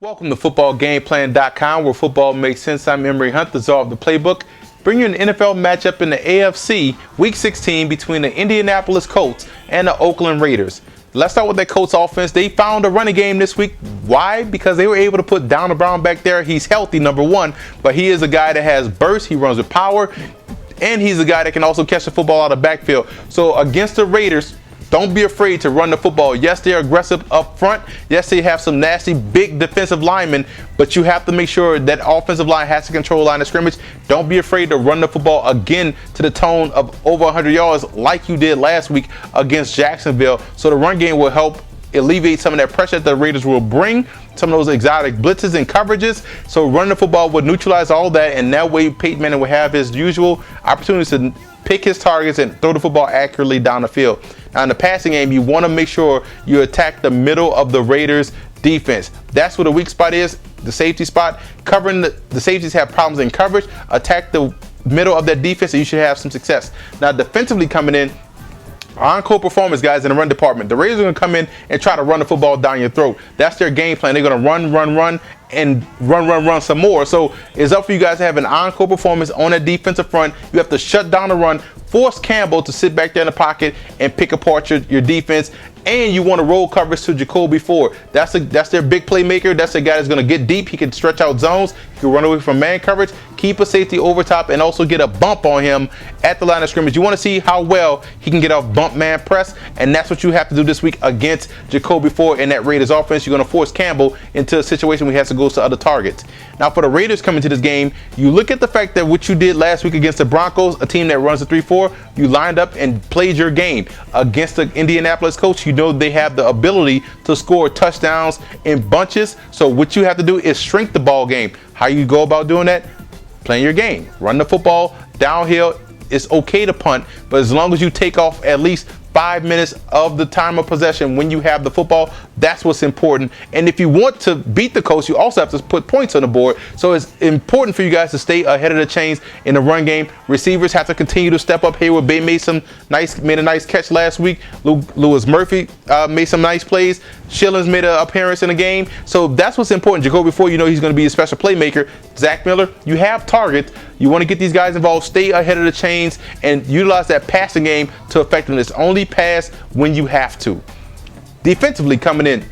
Welcome to footballgameplan.com, where football makes sense. I'm Emory Hunt, the czar of the playbook. Bring you an NFL matchup in the AFC Week 16 between the Indianapolis Colts and the Oakland Raiders. Let's start with that Colts offense. They found a running game this week. Why? Because they were able to put Donald Brown back there. He's healthy, number one, but he is a guy that has burst. He runs with power, and he's a guy that can also catch the football out of the backfield. So against the Raiders, don't be afraid to run the football. Yes, they're aggressive up front. Yes, they have some nasty, big defensive linemen, but you have to make sure that offensive line has to control line of scrimmage. Don't be afraid to run the football again to the tone of over 100 yards like you did last week against Jacksonville. So the run game will help alleviate some of that pressure that the Raiders will bring, some of those exotic blitzes and coverages. So running the football would neutralize all that, and that way Peyton Manning will have his usual opportunities to pick his targets and throw the football accurately down the field. Now in the passing game, you want to make sure you attack the middle of the Raiders defense. That's where the weak spot is, the safety spot. Covering the safeties have problems in coverage. Attack the middle of that defense and you should have some success. Now defensively coming in, encore performance, guys, in the run department. The Raiders are going to come in and try to run the football down your throat. That's their game plan. They're going to run, and run some more. So it's up for you guys to have an encore performance on that defensive front. You have to shut down the run, force Campbell to sit back there in the pocket and pick apart your defense. And you want to roll coverage to Jacoby Ford. That's their big playmaker. That's the guy that's going to get deep. He can stretch out zones. He can run away from man coverage, keep a safety over top, and also get a bump on him at the line of scrimmage. You want to see how well he can get off bump man press, and that's what you have to do this week against Jacoby Ford in that Raiders offense. You're going to force Campbell into a situation where he has to go to other targets. Now for the Raiders coming to this game, you look at the fact that what you did last week against the Broncos, a team that runs a 3-4, you lined up and played your game. Against the Indianapolis Colts, you know they have the ability to score touchdowns in bunches. So what you have to do is shrink the ball game. How you go about doing that? Playing your game. Run the football downhill. It's okay to punt, but as long as you take off at least 5 minutes of the time of possession when you have the football, that's what's important. And if you want to beat the Colts, you also have to put points on the board. So it's important for you guys to stay ahead of the chains in the run game. Receivers have to continue to step up. Hayward Bay made a nice catch last week. Lewis Murphy made some nice plays. Shillings made an appearance in the game. So that's what's important. Jacoby Ford, you know he's going to be a special playmaker. Zach Miller, you have targets. You want to get these guys involved, stay ahead of the chains, and utilize that passing game to effectiveness. Only pass when you have to. Defensively coming in,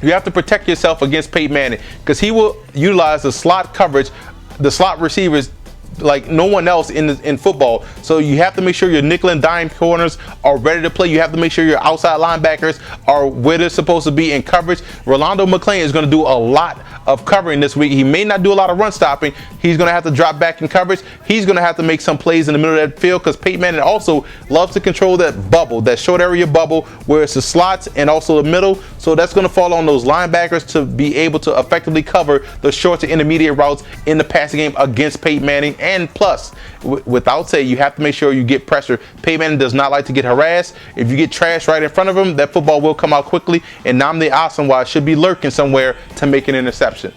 you have to protect yourself against Peyton Manning because he will utilize the slot coverage, the slot receivers like no one else in football. So you have to make sure your nickel and dime corners are ready to play. You have to make sure your outside linebackers are where they're supposed to be in coverage. Rolando McClain is going to do a lot of covering this week. He may not do a lot of run stopping. He's going to have to drop back in coverage. He's going to have to make some plays in the middle of that field because Peyton Manning also loves to control that bubble, that short area bubble where it's the slots and also the middle. So that's going to fall on those linebackers to be able to effectively cover the short to intermediate routes in the passing game against Peyton Manning. And plus, without say, you have to make sure you get pressure. Peyton Manning does not like to get harassed. If you get trash right in front of him, that football will come out quickly. And Namdi Asamoah should be lurking somewhere to make an interception.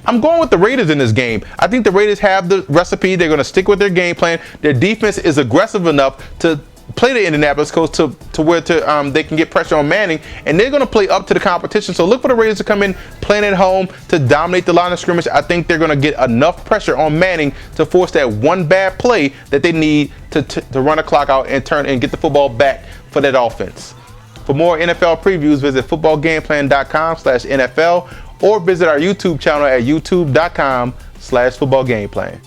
I'm going with the Raiders in this game. I think the Raiders have the recipe. They're going to stick with their game plan. Their defense is aggressive enough to play the Indianapolis Colts to where they can get pressure on Manning, and they're going to play up to the competition. So look for the Raiders to come in playing at home to dominate the line of scrimmage. I think they're going to get enough pressure on Manning to force that one bad play that they need to run the clock out and turn and get the football back for that offense. For more NFL previews, visit footballgameplan.com/NFL or visit our YouTube channel at youtube.com/footballgameplan.